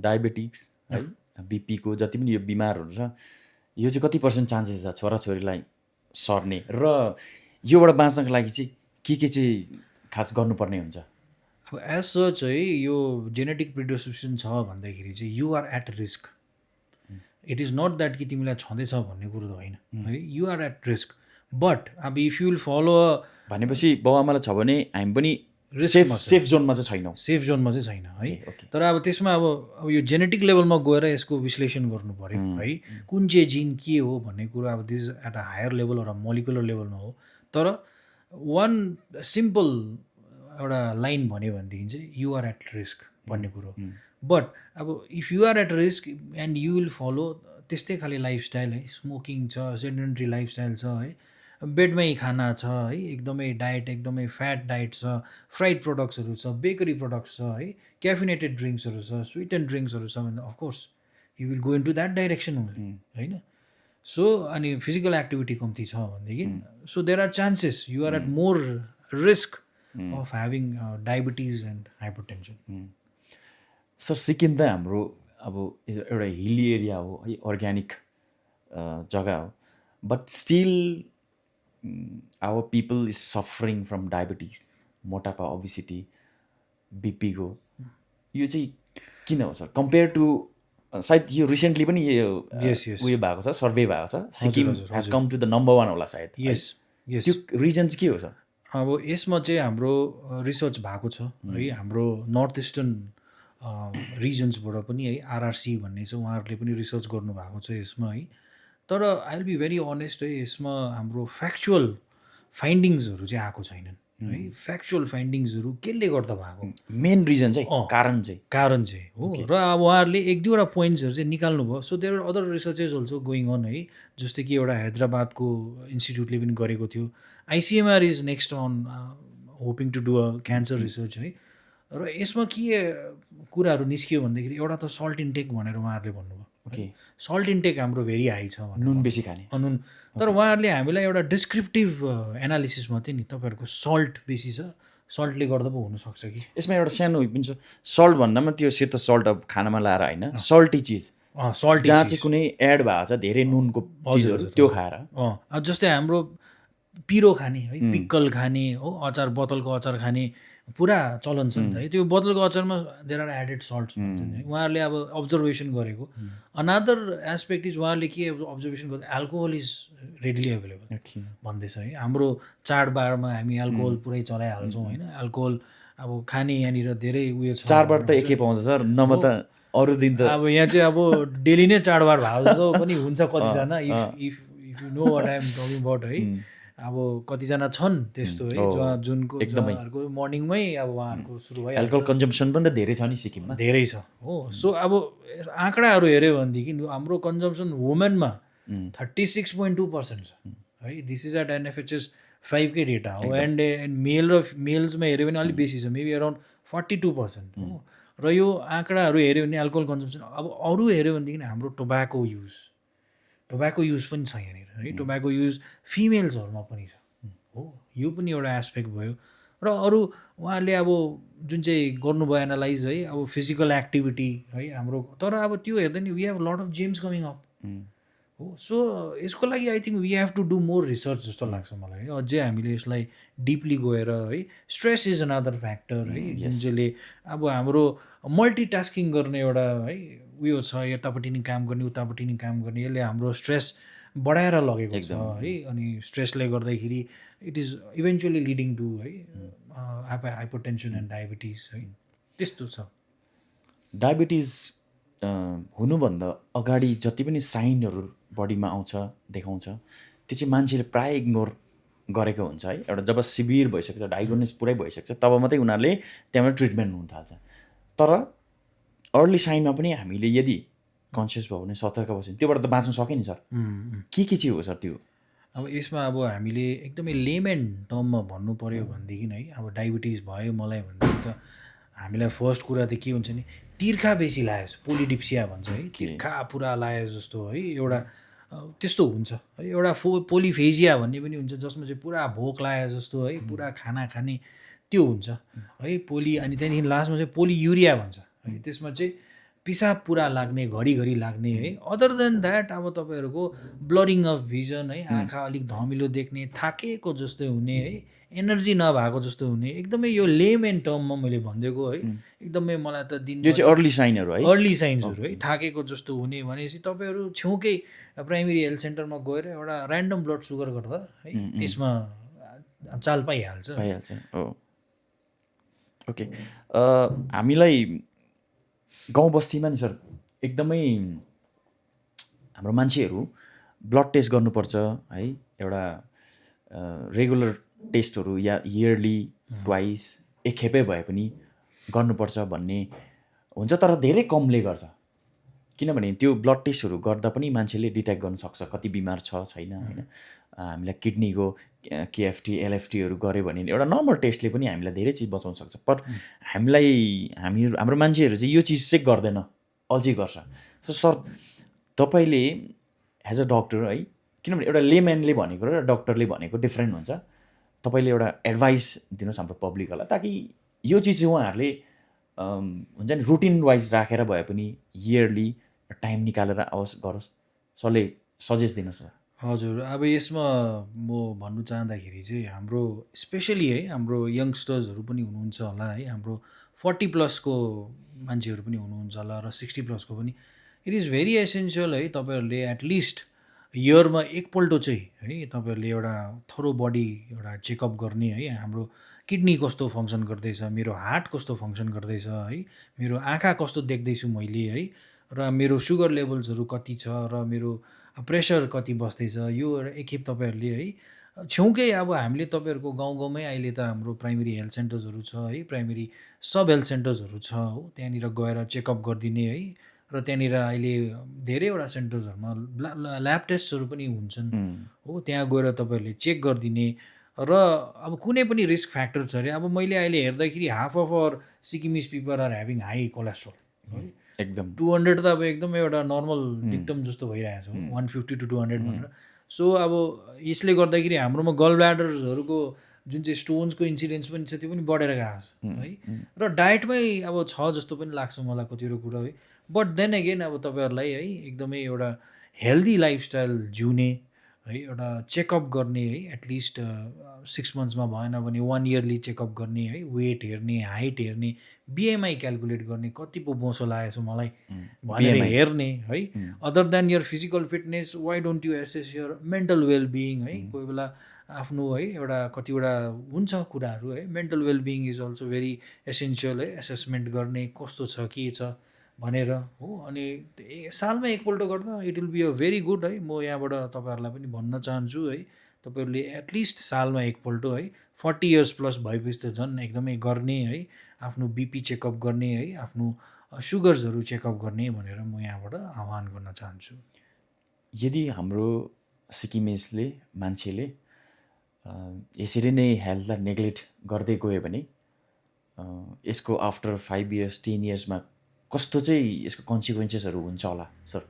डायबेटिक्स है, बिपीको जति पनि यो बिमारहरू छ, यो चाहिँ कति % चान्सेस छ छोराछोरीलाई सर्ने, र योबाट बाँच्नको लागि चाहिँ के चाहिँ खास गर्नुपर्ने हुन्छ? अब एज सच है, यो जेनेटिक प्रिडिस्पोजिसन छ भन्दाखेरि चाहिँ you're at risk. It is not that कि तिमीलाई छँदैछ भन्ने कुरो त होइन है, युआर एट रिस्क। बट अब इफ यु विल फलो भनेपछि बाउआमालाई छ भने हामी पनि रिस्कमा सेफ जोनमा चाहिँ छैनौँ। सेफ जोनमा चाहिँ छैन है। तर अब त्यसमा अब यो जेनेटिक लेभलमा गएर यसको विश्लेषण गर्नु पऱ्यो है, कुन चाहिँ जिन के हो भन्ने कुरो। अब this at a higher level र मोलिकुलर लेभलमा हो। तर वान सिम्पल एउटा लाइन भन्यो भनेदेखि चाहिँ युआर एट रिस्क भन्ने कुरो। बट अब if you're at risk and you will follow त्यस्तै खाले लाइफस्टाइल है, स्मोकिङ छ, सेडेन्ट्री लाइफस्टाइल छ है, बेडमै खाना छ है, एकदमै डायट एकदमै फ्याट डायट छ, फ्राइड प्रडक्ट्सहरू छ, बेकरी प्रडक्ट्स छ है, क्याफिनेटेड ड्रिङ्क्सहरू छ, स्विट एन्ड ड्रिङ्क्सहरू छ भने of course you will go in to that direction होइन। सो अनि फिजिकल एक्टिभिटी कम्ती छ भनेदेखि, so there are chances you are at more risk of having diabetes and hypertension. Sir, Sikkim त हाम्रो अब एउटा हिली एरिया हो है, अर्ग्यानिक जग्गा हो, but still our people is suffering from diabetes, मोटापा, ओबिसिटी, बिपीको। यो चाहिँ किन हो सर, कम्पेयर टु सायद यो रिसेन्टली पनि यो यस यस उयो भएको छ, सर्वे भएको छ, सिक्किम हजुर, has come to the number 1 होला सायद है। यस यस त्यो रिजन चाहिँ के हो सर? अब यसमा चाहिँ हाम्रो रिसर्च भएको छ है, हाम्रो नर्थ इस्टर्न रिजन्सबाट पनि है, आरआरसी भन्ने छ, उहाँहरूले पनि रिसर्च गर्नुभएको छ यसमा है। तर I will be very honest है, यसमा हाम्रो फ्याक्चुअल फाइन्डिङ्सहरू चाहिँ आएको छैनन् है। फ्याक्चुअल फाइन्डिङ्सहरू केले गर्दा भएको मेन रिजन चाहिँ कारण चाहिँ हो। र अब उहाँहरूले एक दुईवटा पोइन्ट्सहरू चाहिँ निकाल्नु भयो। So there are other researches also going on है, जस्तै कि एउटा हैदराबादको इन्स्टिट्युटले पनि गरेको थियो। ICMR is next on hoping to do a cancer research है। र यसमा के कुराहरू निस्कियो भन्दाखेरि एउटा त सल्ट इन्टेक भनेर उहाँहरूले भन्नुभयो। ओके, सल्ट इन्टेक हाम्रो भेरी हाई छ भनेर, नुन बेसी खाने। नुन। तर उहाँहरूले हामीलाई एउटा डिस्क्रिप्टिभ एनालिसिस मात्रै नि, तपाईँहरूको सल्ट बेसी छ, सल्टले गर्दा पो हुनसक्छ कि। यसमा एउटा सानो उयो पनि छ, सल्ट भन्दामा त्यो सेतो सल्ट अब खानामा लाएर होइन, सल्टी चिज सल्ट जहाँ चाहिँ कुनै एड भएको छ धेरै नुनको चिजहरू त्यो खाएर। अब जस्तै हाम्रो पिरो खाने है, पिक्कल खाने हो, अचार, बोतलको अचार खाने पुरा चलन छ नि त है। त्यो बोतलको अचारमा देयर आर एडेड सल्ट्स भन्छन् है, उहाँहरूले अब अब्जर्भेसन गरेको। अनदर एस्पेक्ट इज उहाँहरूले के अब्जर्भेसन गर्दा एल्कोहल इज रेडिली एभाइलेबल भन्दैछ है। हाम्रो चाडबाडमा हामी एल्कोहल पुरै चलाइहाल्छौँ होइन। एल्कोहल अब खाने यहाँनिर धेरै उयो छ। चाडबाड त एकै पाउँछ सर, नभए त अरू दिन त अब यहाँ चाहिँ अब डेली नै चाडबाड भएको जस्तो पनि हुन्छ कतिजना। If you know what I am talking about है। अब कतिजना छन् त्यस्तो है, जुनको उहाँहरूको मर्निङमै अब उहाँहरूको सुरु भयो। एल्कोहल कन्जम्सन पनि त धेरै छ नि सिक्किममा, धेरै छ हो। सो अब आँकडाहरू हेऱ्यो भनेदेखि हाम्रो कन्जम्सन वुमेनमा 36.2% छ है। This is at NFHS 5 data हो। एन्ड मेल्समा हेऱ्यो भने अलिक बेसी छ, मेबी अराउन्ड 42% हो। र यो आँकडाहरू हेऱ्यो भने एल्कोहल कन्जम्सन, अब अरू हेऱ्यो भनेदेखि हाम्रो टोब्याको युज पनि छ यहाँनिर है। टोब्याको युज फिमेल्सहरूमा पनि छ हो, यो पनि एउटा एस्पेक्ट भयो। र अरू उहाँहरूले अब जुन चाहिँ गर्नुभयो एनालाइज है, अब फिजिकल एक्टिभिटी है हाम्रो। तर अब त्यो हेर्दा नि we have lot of germs coming up हो। सो यसको लागि I think we have to do more research जस्तो लाग्छ मलाई है। अझै हामीले यसलाई डिपली गएर है, स्ट्रेस इज अनदर फ्याक्टर है, जुन चाहिँले अब हाम्रो मल्टिटास्किङ गर्ने एउटा है उयो छ, यतापट्टि नि काम गर्ने उतापट्टि नि काम गर्ने, यसले हाम्रो स्ट्रेस बढाएर लगेको छ है। अनि स्ट्रेसले गर्दाखेरि it is eventually leading to है हाइपरटेन्सन एन्ड डायबिटिज है, त्यस्तो छ। डायबिटिज हुनुभन्दा अगाडि जति पनि साइनहरू बडीमा आउँछ देखाउँछ, त्यो चाहिँ मान्छेले प्रायः इग्नोर गरेको हुन्छ है। एउटा जब सिभियर भइसक्छ, डायग्नोसिस पुरै भइसक्छ, तब मात्रै उनीहरूले त्यहाँबाट ट्रिटमेन्ट हुन थाल्छ। तर अर्ली साइनमा पनि हामीले यदि कन्सियस भयो भने, सतर्क बस्यो, त्योबाट त बाँच्नु सक्यो नि सर। के चाहिँ हो सर त्यो? अब यसमा अब हामीले एकदमै लेमेन टर्ममा भन्नु पऱ्यो भनेदेखि है, अब डायबिटिज भयो मलाई भनेदेखि त हामीलाई फर्स्ट कुरा त के हुन्छ नि, तिर्खा बेसी लागेछ, पोलिडिप्सिया भन्छ है, तिर्खा पुरा लागेछ जस्तो है, एउटा त्यस्तो हुन्छ है। एउटा पोलिफेजिया भन्ने पनि हुन्छ, जसमा चाहिँ पुरा भोक लागेछ जस्तो है, पुरा खाना खाने त्यो हुन्छ है, अनि त्यहाँदेखि लास्टमा चाहिँ पोलियुरिया भन्छ है, त्यसमा चाहिँ पिसाब पुरा लाग्ने, घरिघरि लाग्ने है। अदर देन द्याट अब तपाईँहरूको ब्लरिङ अफ भिजन है, आँखा अलिक धमिलो देख्ने, थाकेको जस्तो हुने है, एनर्जी नभएको जस्तो हुने, एकदमै यो लेमेन टर्ममा मैले भनिदिएको है। एकदमै मलाई त दिन यो चाहिँ अर्ली साइनहरू है, अर्ली साइन्सहरू है। थाकेको जस्तो हुने भनेपछि तपाईँहरू छेउकै प्राइमेरी हेल्थ सेन्टरमा गएर एउटा ऱ्यान्डम ब्लड सुगर गर्दा है, त्यसमा चाल पाइहाल्छ हो। ओके, हामीलाई गाउँ बस्तीमा नि सर एकदमै हाम्रो मान्छेहरू ब्लड टेस्ट गर्नुपर्छ है, एउटा रेगुलर टेस्टहरू या इयरली ट्वाइस एकखेपै भए पनि गर्नुपर्छ भन्ने हुन्छ। तर धेरै कमले गर्छ, किनभने त्यो ब्लड टेस्टहरू गर्दा पनि मान्छेले डिटेक्ट गर्न सक्छ कति बिमार छ छैन होइन। हामीलाई किडनीको केएफटी एलएफटीहरू गऱ्यो भने एउटा नर्मल टेस्टले पनि हामीलाई धेरै चिज बचाउन सक्छ। पर हाम्रो मान्छेहरू चाहिँ यो चिज चाहिँ गर्दैन, अल्छी गर्छ। सो सर तपाईँले एज अ डक्टर है, किनभने एउटा लेम्यानले भनेको र डक्टरले भनेको डिफ्रेन्ट हुन्छ, तपाईँले एउटा एडभाइस दिनुहोस् हाम्रो पब्लिकहरूलाई, ताकि यो चिज चाहिँ उहाँहरूले हुन्छ नि रुटिन वाइज राखेर भए पनि इयरली टाइम निकालेर आओस् गरोस्, सरले सजेस्ट दिनुहोस्। हजुर, अब यसमा म भन्नु चाहँदाखेरि चाहिँ हाम्रो स्पेसली है, हाम्रो यङ्स्टर्सहरू पनि हुनुहुन्छ होला है, हाम्रो 40+ को मान्छेहरू पनि हुनुहुन्छ होला र 60+ को पनि, इट इज भेरी एसेन्सियल है तपाईँहरूले एटलिस्ट इयरमा एकपल्ट चाहिँ है तपाईँहरूले एउटा थोरो बडी एउटा चेकअप गर्ने है हाम्रो किडनी कस्तो फङ्सन गर्दैछ, मेरो हार्ट कस्तो फङ्सन गर्दैछ है, मेरो आँखा कस्तो देख्दैछु मैले है, र मेरो सुगर लेभल्सहरू कति छ, र मेरो प्रेसर कति बस्दैछ, यो एउटा एकखेप तपाईँहरूले है छेउकै अब हामीले तपाईँहरूको गाउँ गाउँमै अहिले त हाम्रो प्राइमेरी हेल्थ सेन्टर्सहरू छ है, प्राइमेरी सब हेल्थ सेन्टर्सहरू छ हो, त्यहाँनिर गएर चेकअप गरिदिने है, र त्यहाँनिर अहिले धेरैवटा सेन्टर्सहरूमा ल्याब टेस्टहरू पनि हुन्छन् हो, त्यहाँ गएर तपाईँहरूले चेक गरिदिने, र अब कुनै पनि रिस्क फ्याक्टर छ अरे, अब मैले अहिले हेर्दाखेरि half of our Sikkimese people are having high cholesterol है, एकदम 200 त अब एकदमै एउटा नर्मल डिक्टम जस्तो भइरहेको छ, 150 to 200 भनेर। सो अब यसले गर्दाखेरि हाम्रोमा गल ब्ल्याडर्सहरूको जुन चाहिँ स्टोन्सको इन्सिडेन्स पनि छ त्यो पनि बढेर गएको छ है, र डायटमै अब छ जस्तो पनि लाग्छ मलाई कतिवटा कुरा है। बट देन अगेन अब तपाईँहरूलाई है एकदमै एउटा हेल्दी लाइफस्टाइल जिउने है, एउटा चेकअप गर्ने है, एटलिस्ट 6 मन्थ्समा भएन भने 1 इयरली चेकअप गर्ने है, वेट हेर्ने, हाइट हेर्ने, बिएमआई क्यालकुलेट गर्ने, कति पो बोसो लागेको छ मलाई भनेर BMI हेर्ने है। Other than your physical fitness, why don't you assess your mental wellbeing है, कोही बेला आफ्नो है एउटा कतिवटा हुन्छ कुराहरू है, mental well-being is also very essential है, एसेसमेन्ट गर्ने कस्तो छ के छ भनेर हो। अनि सालमा एकपल्ट गर्दा it will be a very good है। म यहाँबाट तपाईँहरूलाई पनि भन्न चाहन्छु है, तपाईँहरूले एटलिस्ट सालमा एकपल्ट है 40 इयर्स प्लस भएपछि त झन् एकदमै गर्ने है, आफ्नो बिपी चेकअप गर्ने है, आफ्नो सुगर्सहरू चेकअप गर्ने भनेर म यहाँबाट आह्वान गर्न चाहन्छु। यदि हाम्रो सिक्किमेजले मान्छेले यसरी नै हेल्थलाई नेग्लेक्ट गर्दै गयो भने यसको आफ्टर 5 इयर्स 10 इयर्समा कस्तो चाहिँ यसको कन्सिक्वेन्सेसहरू हुन्छ होला सर?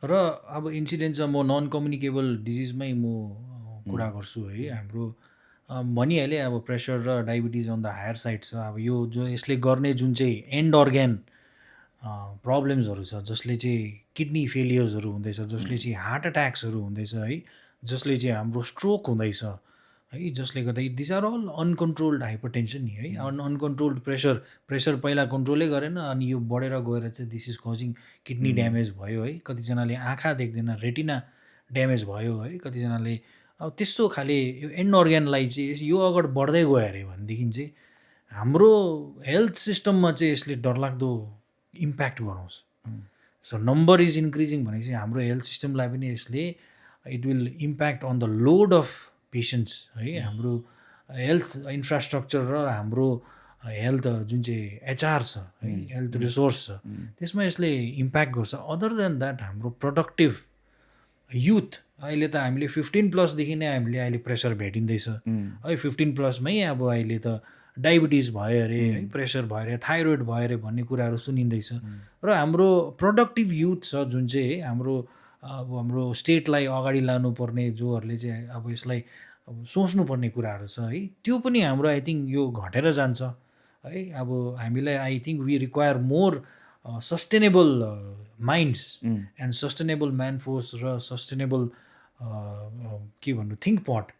र अब इन्सिडेन्ट चाहिँ म नन कम्युनिकेबल डिजिजमै म कुरा गर्छु है। हाम्रो भनिहालेँ अब प्रेसर र diabetes on the higher side छ। अब यो जो यसले गर्ने जुन चाहिँ एन्ड अर्ग्यान प्रब्लम्सहरू छ, जसले चाहिँ किडनी फेलियर्सहरू हुँदैछ, जसले चाहिँ हार्ट एट्याक्सहरू हुँदैछ है, जसले चाहिँ हाम्रो स्ट्रोक हुँदैछ है, जसले गर्दा this are all uncontrolled hypertension नि है, अनकन्ट्रोल्ड प्रेसर पहिला कन्ट्रोलै गरेन, अनि यो बढेर गएर चाहिँ this is causing kidney damage भयो है, कतिजनाले आँखा देख्दैन, रेटिना ड्यामेज भयो है, कतिजनाले अब त्यस्तो खाले यो एन्ड अर्ग्यानलाई चाहिँ यो अगाडि बढ्दै गयो अरे भनेदेखि चाहिँ हाम्रो हेल्थ सिस्टममा चाहिँ यसले डरलाग्दो इम्प्याक्ट गराउँछ। सो नम्बर इज इन्क्रिजिङ भनेपछि हाम्रो हेल्थ सिस्टमलाई पनि यसले it will impact on the load of patients है, हाम्रो हेल्थ इन्फ्रास्ट्रक्चर र हाम्रो हेल्थ जुन चाहिँ एचआर छ है, हेल्थ रिसोर्स छ, त्यसमा यसले इम्प्याक्ट गर्छ। अदर देन द्याट हाम्रो प्रोडक्टिभ युथ, अहिले त हामीले 15+ नै हामीले अहिले प्रेसर भेटिँदैछ है, 15+ अब अहिले त डायबिटिज भयो अरे है, प्रेसर भयो अरे, थाइरोइड भयो अरे भन्ने कुराहरू सुनिँदैछ। र हाम्रो प्रोडक्टिभ युथ छ जुन चाहिँ है, हाम्रो अब हाम्रो स्टेटलाई अगाडि लानुपर्ने जोहरूले चाहिँ अब यसलाई अब सोच्नुपर्ने कुराहरू छ है, त्यो पनि हाम्रो आई थिङ्क यो घटेर जान्छ है। अब हामीलाई I think we require more sustainable minds and sustainable man force र सस्टेनेबल के भन्नु थिङ्क पट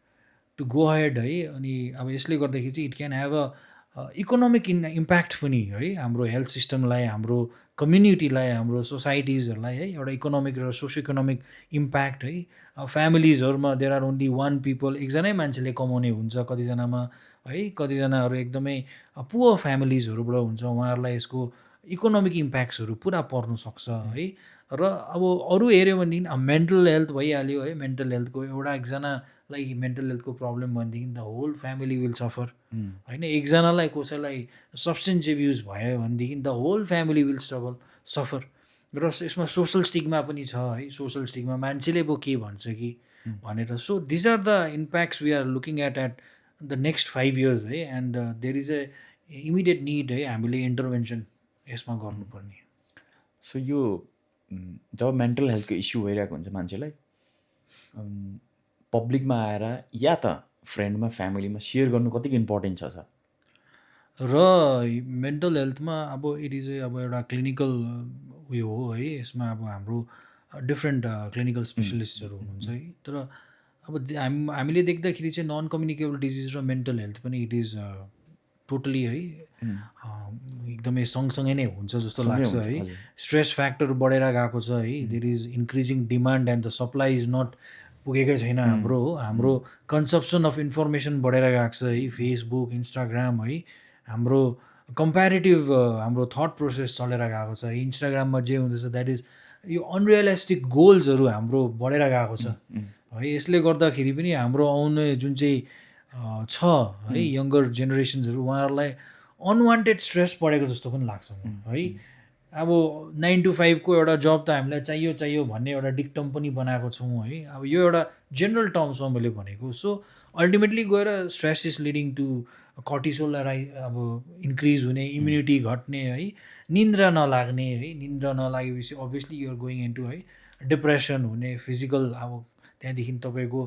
टु गो अहेड है। अनि अब यसले गर्दाखेरि चाहिँ it can have a economic impact पनि है, हाम्रो हेल्थ सिस्टमलाई, हाम्रो कम्युनिटीलाई, हाम्रो सोसाइटिजहरूलाई है एउटा इकोनोमिक र सोसियो इकोनोमिक इम्प्याक्ट है। फ्यामिलिजहरूमा देयर आर ओन्ली 1 पिपल, एकजनै मान्छेले कमाउने हुन्छ कतिजनामा है, कतिजनाहरू एकदमै पुवर फ्यामिलिजहरूबाट हुन्छ, उहाँहरूलाई यसको इकोनोमिक इम्प्याक्ट्सहरू पुरा पर्नु सक्छ है। र अब अरू हेऱ्यो भनेदेखि मेन्टल हेल्थ भइहाल्यो है, मेन्टल हेल्थको एउटा एकजनालाई मेन्टल हेल्थको प्रब्लम भनेदेखि the whole family will suffer होइन, एकजनालाई कसैलाई सब्सटेन्स एब्युज भयो भनेदेखि the whole family will suffer. र यसमा सोसल स्टिग्मा पनि छ है, सोसल स्टिग्मा मान्छेले पो के भन्छ कि भनेर। So these are the impacts we are looking at the next 5 years है, and there is a immediate need है, हामीले इन्टरभेन्सन यसमा गर्नुपर्ने। सो यो जब मेन्टल हेल्थको इस्यु भइरहेको हुन्छ मान्छेलाई, पब्लिकमा आएर या त फ्रेन्डमा फ्यामिलीमा सेयर गर्नु कतिको इम्पोर्टेन्ट छ सर? र मेन्टल हेल्थमा अब इट इज अब एउटा क्लिनिकल उयो हो है, यसमा अब हाम्रो डिफ्रेन्ट क्लिनिकल स्पेसलिस्टहरू हुनुहुन्छ है। तर अब हामीले देख्दाखेरि चाहिँ नन कम्युनिकेबल डिजिज र मेन्टल हेल्थ पनि इट इज टोटली है एकदमै सँगसँगै नै हुन्छ जस्तो लाग्छ है हजुर। स्ट्रेस फ्याक्टर बढेर गएको छ है there is increasing demand and the supply is not पुगेकै छैन हाम्रो हो हाम्रो कन्सप्सन अफ इन्फर्मेसन बढेर गएको छ है फेसबुक इन्स्टाग्राम है हाम्रो कम्पेरिटिभ हाम्रो थट प्रोसेस चलेर गएको छ इन्स्टाग्राममा जे हुँदैछ द्याट इज यो अनरियलिस्टिक गोल्सहरू हाम्रो बढेर गएको छ है यसले गर्दाखेरि पनि हाम्रो आउने जुन चाहिँ छ है यङ्गर जेनेरेसन्सहरू उहाँहरूलाई अनवान्टेड स्ट्रेस पढेको जस्तो पनि लाग्छ है अब 9 to 5 को एउटा जब त हामीलाई चाहियो भन्ने एउटा डिक्टम पनि बनाएको छौँ है अब यो एउटा जेनरल टर्म्समा मैले भनेको सो अल्टिमेटली गएर स्ट्रेस इज लिडिङ टु कर्टिसोल अब इन्क्रिज हुने इम्युनिटी घट्ने है निन्द्रा नलाग्ने है निन्द्रा नलागेपछि अभियसली युआर गोइङ इन्टु है डिप्रेसन हुने फिजिकल अब त्यहाँदेखि तपाईँको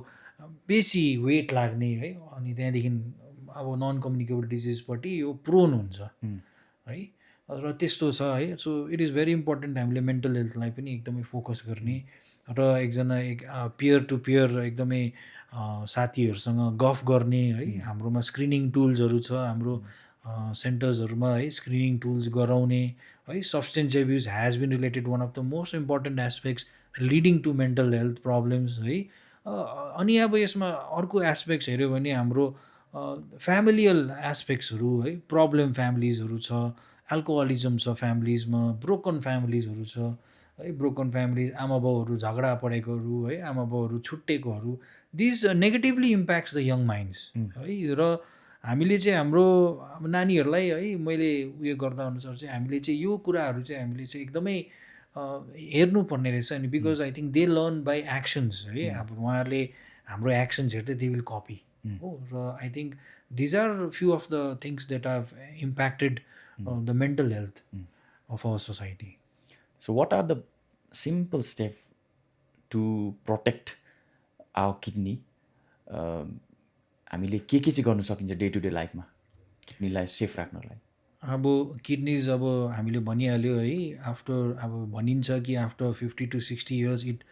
बेसी वेट लाग्ने है अनि त्यहाँदेखि अब नन कम्युनिकेबल डिजिजपट्टि यो प्रोन हुन्छ है र त्यस्तो छ है so it is very important हामीले मेन्टल हेल्थलाई पनि एकदमै फोकस गर्ने र एकजना पियर टु पियर एकदमै साथीहरूसँग गफ गर्ने है हाम्रोमा स्क्रिनिङ टुल्सहरू छ हाम्रो सेन्टर्सहरूमा है स्क्रिनिङ टुल्स गराउने है substance abuse has been related one of the most important aspects leading to mental health problems है अनि अब यसमा अर्को एस्पेक्ट्स हेऱ्यो भने हाम्रो फ्यामिलियल एस्पेक्ट्सहरू है प्रब्लम फ्यामिलिजहरू छ एल्कोहलिजम छ फ्यामिलिजमा ब्रोकन फ्यामिलिजहरू छ है ब्रोकन फ्यामिलिज आमा बाउहरू झगडा परेकोहरू है आमा बाउहरू छुट्टेकोहरू this negatively impacts the young minds है र हामीले चाहिँ हाम्रो नानीहरूलाई है मैले उयो गर्दा अनुसार चाहिँ हामीले चाहिँ यो कुराहरू चाहिँ हामीले चाहिँ एकदमै हेर्नुपर्ने रहेछ अनि because I think they learn by actions है अब उहाँहरूले हाम्रो एक्सन्स हेर्दै दे विल कपी हो र I think these are few of the things that have impacted the mental health of our society. So what are the simple steps to protect our kidney? हामीले के चाहिँ गर्नु सकिन्छ डे टु डे लाइफमा किडनीलाई safe राख्नलाई अब किडनिज अब हामीले भनिहाल्यो है आफ्टर अब भनिन्छ कि after 50 to 60 years it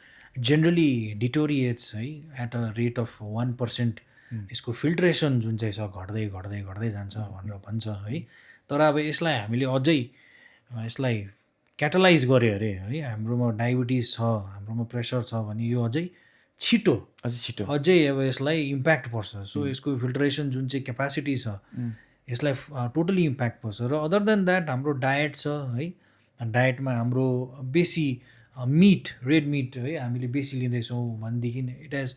generally डिटोरिएट्स है एट अ रेट अफ 1% यसको फिल्ट्रेसन जुन चाहिँ छ घट्दै घट्दै घट्दै जान्छ भनेर भन्छ है तर अब यसलाई हामीले अझै यसलाई क्याटलाइज गऱ्यो अरे है हाम्रोमा डायबिटिज छ हाम्रोमा प्रेसर छ भने यो अझै छिटो अझै अब यसलाई इम्प्याक्ट पर्छ सो यसको फिल्ट्रेसन जुन चाहिँ क्यापासिटी छ यसलाई टोटली इम्प्याक्ट पर्छ र अदर देन द्याट हाम्रो डायट छ है डायटमा हाम्रो बेसी मिट रेड मिट है हामीले बेसी लिँदैछौँ भनेदेखि इट हेज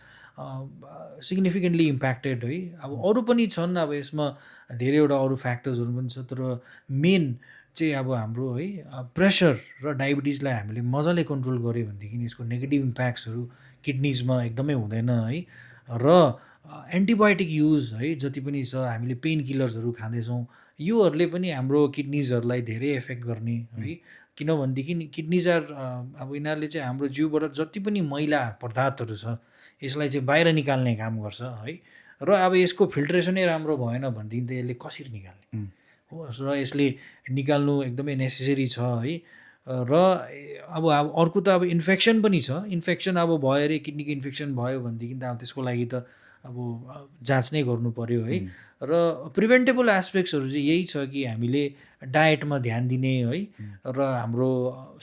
सिग्निफिकेन्टली इम्प्याक्टेड है अब अरू पनि छन् अब यसमा धेरैवटा अरू फ्याक्टर्सहरू पनि छ तर मेन चाहिँ अब हाम्रो है प्रेसर र डायबिटिजलाई हामीले मजाले कन्ट्रोल गऱ्यो भनेदेखि यसको नेगेटिभ इम्प्याक्ट्सहरू किडनिजमा एकदमै हुँदैन है र एन्टिबायोटिक युज है जति पनि छ हामीले पेन किलर्सहरू खाँदैछौँ योहरूले पनि हाम्रो किडनिजहरूलाई धेरै एफेक्ट गर्ने है किनभनेदेखि किडनिज आर अब यिनीहरूले चाहिँ हाम्रो जिउबाट जति पनि मैला पदार्थहरू छ यसलाई चाहिँ बाहिर निकाल्ने काम गर्छ है र अब यसको फिल्ट्रेसनै राम्रो भएन भनेदेखि त यसले कसरी निकाल्ने हो र यसले निकाल्नु एकदमै नेसेसरी छ है र अब अर्को त अब इन्फेक्सन पनि छ इन्फेक्सन अब भयो अरे किडनीको इन्फेक्सन भयो भनेदेखि त अब त्यसको लागि त अब जाँच नै गर्नु पर्यो है र प्रिभेन्टेबल एस्पेक्ट्सहरू चाहिँ यही छ कि हामीले डायटमा ध्यान दिने है र हाम्रो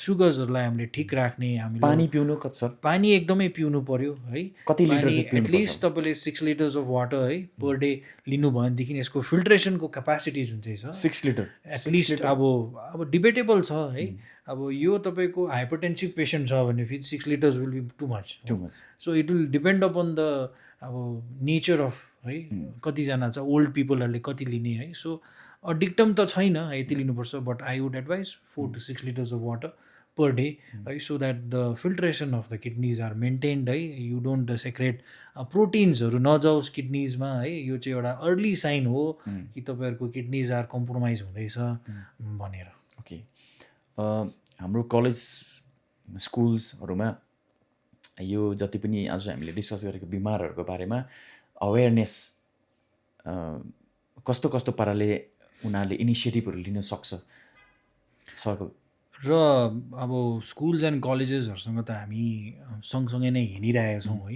सुगर्सहरूलाई हामीले ठिक राख्ने हामीले पानी पिउनु पानी एकदमै पिउनु पर्यो है कति लिटर एटलिस्ट तपाईँले 6 liters अफ वाटर है पर डे लिनु भनेदेखि यसको फिल्ट्रेसनको क्यापासिटी जुन चाहिँ छ 6 लिटर एटलिस्ट अब डिबेटेबल छ है अब यो तपाईँको हाइपरटेन्सिभ पेसेन्ट छ भने फेरि 6 liters will be too much so it will depend upon the अब नेचर अफ है कतिजना छ ओल्ड पिपलहरूले कति लिने है सो डिक्टम त छैन यति लिनुपर्छ but I would advise 4 to 6 liters of water per day है so that the filtration of the kidneys are maintained है यु डोन्ट सेक्रेट प्रोटिन्सहरू नजाओस् किडनिजमा है यो चाहिँ एउटा अर्ली साइन हो कि तपाईँहरूको किडनिज आर कम्प्रोमाइज हुँदैछ भनेर ओके हाम्रो कलेज स्कुल्सहरूमा यो जति पनि आज हामीले डिस्कस गरेको बिमारहरूको बारेमा अवेरनेस कस्तो कस्तो पाराले उनीहरूले इनिसिएटिभहरू लिन सक्छ सर्कल र अब स्कुल्स एन्ड कलेजेसहरूसँग त हामी सँगसँगै नै हिँडिरहेका छौँ है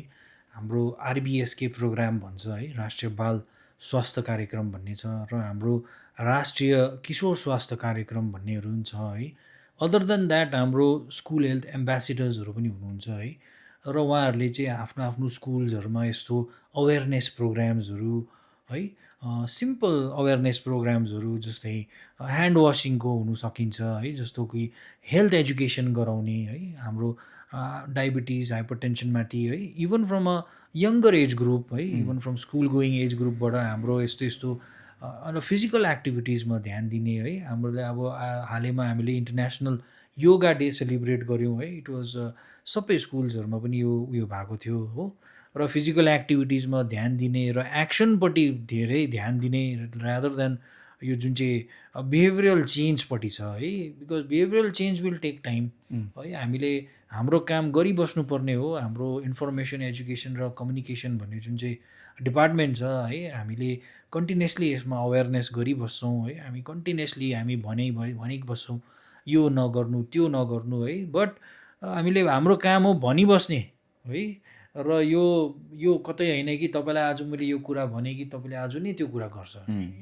हाम्रो आरबिएसके प्रोग्राम भन्छ है राष्ट्रिय बाल स्वास्थ्य कार्यक्रम भन्ने छ र हाम्रो राष्ट्रिय किशोर स्वास्थ्य कार्यक्रम भन्नेहरू पनि छ है। अदर देन द्याट हाम्रो स्कुल हेल्थ एम्बेसेडर्सहरू पनि हुनुहुन्छ है, र उहाँहरूले चाहिँ आफ्नो आफ्नो स्कुल्सहरूमा यस्तो अवेरनेस प्रोग्राम्सहरू है, सिम्पल अवेरनेस प्रोग्राम्सहरू जस्तै ह्यान्ड वासिङको हुनु सकिन्छ है, जस्तो कि हेल्थ एजुकेसन गराउने है, हाम्रो डायबिटिज हाइपरटेन्सनमाथि है, even from a younger age group है, even from school going age ग्रुपबाट हाम्रो यस्तो यस्तो र फिजिकल एक्टिभिटिजमा ध्यान दिने है। हामीले अब हालैमा हामीले इन्टरनेसनल योगा डे सेलिब्रेट गऱ्यौँ है। इट वाज सबै स्कुल्सहरूमा पनि यो उयो भएको थियो हो, र फिजिकल एक्टिभिटिजमा ध्यान दिने र एक्सनपट्टि धेरै ध्यान दिने रादर देन यो जुन चाहिँ बिहेभियरल चेन्जपट्टि छ है, because behavioural change will take time है। हामीले हाम्रो काम गरिबस्नुपर्ने हो, हाम्रो इन्फर्मेसन एजुकेसन र कम्युनिकेसन भन्ने जुन चाहिँ डिपार्टमेन्ट छ है, हामीले कन्टिन्युसली यसमा अवेरनेस गरिबस्छौँ है, हामी कन्टिन्युसली हामी भनिबस्छौँ यो नगर्नु त्यो नगर्नु है, बट हामीले हाम्रो काम हो भनिबस्ने है, र यो यो कतै होइन कि तपाईँलाई आज मैले यो कुरा भने कि तपाईँले आज नै त्यो कुरा गर्छ,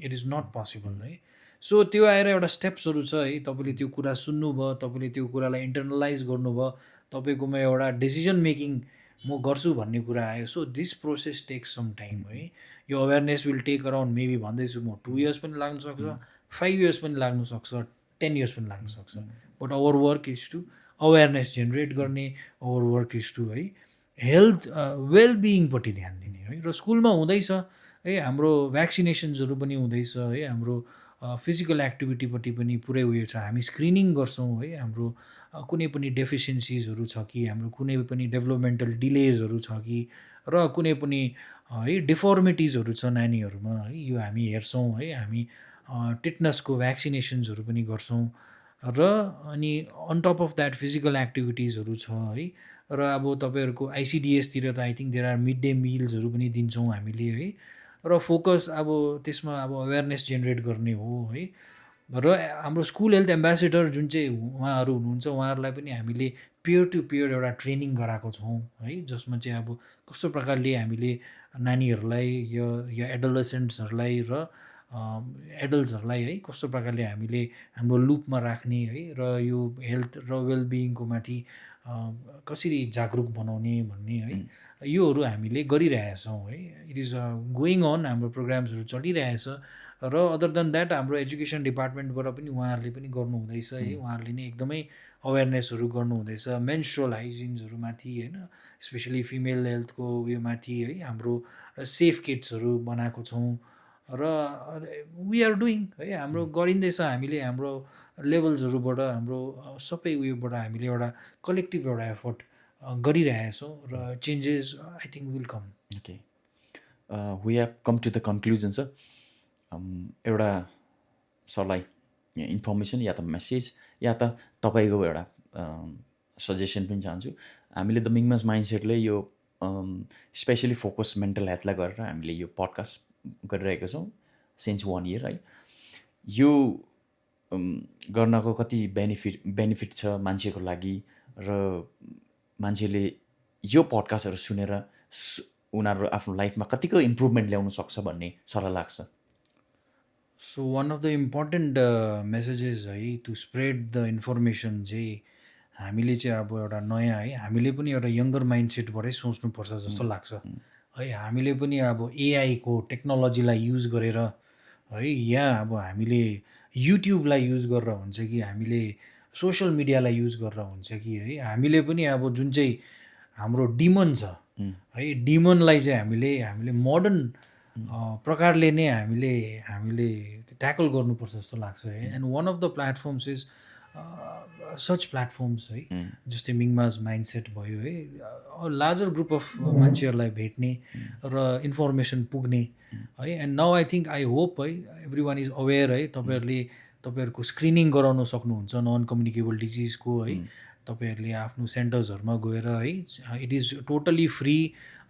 इट इज नट पोसिबल है। सो त्यो आएर एउटा स्टेप्सहरू छ है, तपाईँले त्यो कुरा सुन्नुभयो, तपाईँले त्यो कुरालाई इन्टरनलाइज गर्नुभयो, तपाईँकोमा एउटा डिसिजन मेकिङ म गर्छु भन्ने कुरा आयो। So this process takes some time है। यो awareness will take around maybe भन्दैछु म 2 इयर्स पनि लाग्न सक्छ, 5 इयर्स पनि लाग्न सक्छ, 10 इयर्स पनि लाग्न सक्छ, but our work is to awareness generate गर्ने, आवर वर्क इज टु है हेल्थ वेलबिइङपट्टि ध्यान दिने है। र स्कुलमा हुँदैछ है, हाम्रो भ्याक्सिनेसन्सहरू पनि हुँदैछ है, हाम्रो फिजिकल एक्टिभिटीपट्टि पनि पुरै उयो छ, हामी स्क्रिनिङ गर्छौँ है, हाम्रो कुनै पनि डेफिसियन्सिजहरू छ कि, हाम्रो कुनै पनि डेभलपमेन्टल डिलेजहरू छ कि, र कुनै पनि है डिफर्मिटिजहरू छ नानीहरूमा है, यो हामी हेर्छौँ है। हामी टिटनसको भ्याक्सिनेसन्सहरू पनि गर्छौँ, र अनि on top of that physical एक्टिभिटिजहरू छ है। र अब तपाईँहरूको आइसिडिएसतिर त I think there are mid day मिल्सहरू पनि दिन्छौँ हामीले है, र फोकस अब त्यसमा अब अवेरनेस जेनेरेट गर्ने हो है। र हाम्रो स्कुल हेल्थ एम्बेसेडर जुन चाहिँ उहाँहरू हुनुहुन्छ, उहाँहरूलाई पनि हामीले पियर टु पियर एउटा ट्रेनिङ गराएको छौँ है, जसमा चाहिँ अब कस्तो प्रकारले हामीले नानीहरूलाई या एडोलेसेन्ट्सहरूलाई र एडल्ट्सहरूलाई है कस्तो प्रकारले हामीले हाम्रो लुपमा राख्ने है, र यो हेल्थ र वेलबिइङको माथि कसरी जागरुक बनाउने भन्ने है, योहरू हामीले गरिरहेछौँ है। इट इज गोइङ अन, हाम्रो प्रोग्राम्सहरू चलिरहेछ। र अदर देन द्याट हाम्रो एजुकेसन डिपार्टमेन्टबाट पनि उहाँहरूले पनि गर्नुहुँदैछ है, उहाँहरूले नै एकदमै अवेरनेसहरू गर्नुहुँदैछ मेन्स्ट्रुअल हाइजिन्सहरूमाथि होइन, स्पेसली फिमेल हेल्थको उयो माथि है। हाम्रो सेफ किट्सहरू बनाएको छौँ, र वी आर डुइङ है, हाम्रो गरिँदैछ। हामीले हाम्रो लेभल्सहरूबाट हाम्रो सबै उयोबाट हामीले एउटा कलेक्टिभ एउटा एफर्ट गरिरहेछौँ, र changes I think will come. Okay, we have come to the conclusion sir. एउटा सरलाई इन्फर्मेसन या त मेसेज या त तपाईँको एउटा सजेसन पनि चाहन्छु। हामीले द मिङमास माइन्डसेटले यो स्पेसली फोकस मेन्टल हेल्थलाई गरेर हामीले यो पडकास्ट गरिरहेको छौँ सिन्स 1 इयर है। यो गर्नको कति बेनिफिट छ मान्छेको लागि, र मान्छेले यो पडकास्टहरू सुनेर उनीहरू आफ्नो लाइफमा कतिको इम्प्रुभमेन्ट ल्याउन सक्छ भन्ने सरलाई लाग्छ? So one of the important messages है टु स्प्रेड द इन्फर्मेसन चाहिँ हामीले चाहिँ अब एउटा नयाँ है, हामीले पनि एउटा यङ्गर माइन्डसेटबाटै सोच्नुपर्छ जस्तो लाग्छ है। हामीले पनि अब एआईको टेक्नोलोजीलाई युज गरेर है, या अब हामीले युट्युबलाई युज गरेर हुन्छ कि, हामीले सोसियल मिडियालाई युज गरेर हुन्छ कि है, हामीले पनि अब जुन चाहिँ हाम्रो डिमन छ है, डिमनलाई चाहिँ हामीले मोडर्न प्रकारले नै हामीले ट्याकल गर्नुपर्छ जस्तो लाग्छ है। And one of the platforms is such platforms है, जस्तै मिङमास माइन्डसेट भयो है, लार्जर ग्रुप अफ मान्छेहरूलाई भेट्ने र इन्फर्मेसन पुग्ने है। And now I think I hope है एभ्री वान इज अवेर है। तपाईँहरूको स्क्रिनिङ गराउन सक्नुहुन्छ नन कम्युनिकेबल डिजिजको है, तपाईँहरूले आफ्नो सेन्टर्सहरूमा गएर है, इट इज टोटली फ्री।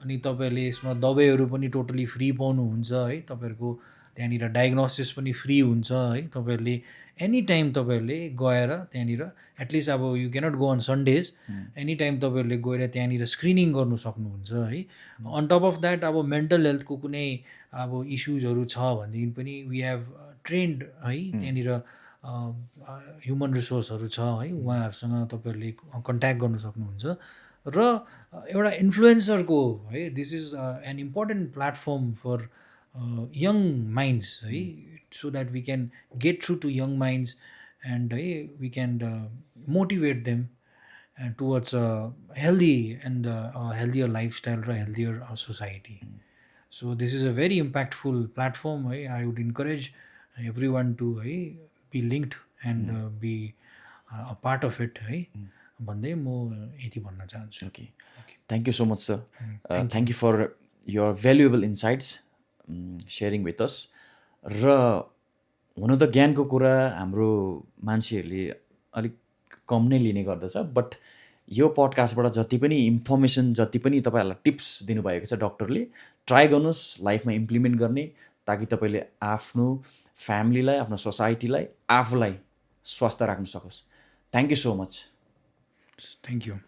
अनि तपाईँहरूले यसमा दबाईहरू पनि टोटली फ्री पाउनुहुन्छ है, तपाईँहरूको त्यहाँनिर डायग्नोसिस पनि फ्री हुन्छ है। तपाईँहरूले एनी टाइम तपाईँहरूले गएर त्यहाँनिर एटलिस्ट अब you cannot go on Sundays, any time तपाईँहरूले गएर त्यहाँनिर स्क्रिनिङ गर्नु सक्नुहुन्छ है। अन टप अफ द्याट अब मेन्टल हेल्थको कुनै अब इस्युजहरू छ भनेदेखि पनि वी हेभ ट्रेन्ड है त्यहाँनिर ह्युमन रिसोर्सहरू छ है, उहाँहरूसँग तपाईँहरूले कन्ट्याक्ट गर्नु सक्नुहुन्छ। र एउटा इन्फ्लुएन्सरको है, this is an important platform for young minds है, so that we can get through to young minds and है we can motivate them towards a healthy and a healthier lifestyle or a healthier society. So this is a very impactful platform. I would encourage everyone to be linked and be a part of it. भन्दै म यति भन्न चाहन्छु। Okay, thank you so much sir, thank you for your valuable insights sharing with us. र हुन त ज्ञानको कुरा हाम्रो मान्छेहरूले अलिक कम नै लिने गर्दछ, बट यो पडकास्टबाट जति पनि इन्फर्मेसन, जति पनि तपाईँहरूलाई टिप्स दिनुभएको छ डक्टरले, ट्राई गर्नुहोस् लाइफमा इम्प्लिमेन्ट गर्ने, ताकि तपाईँले आफ्नो फ्यामिलीलाई, आफ्नो सोसाइटीलाई, आफूलाई स्वस्थ राख्न सकोस्। Thank you so much. Thank you.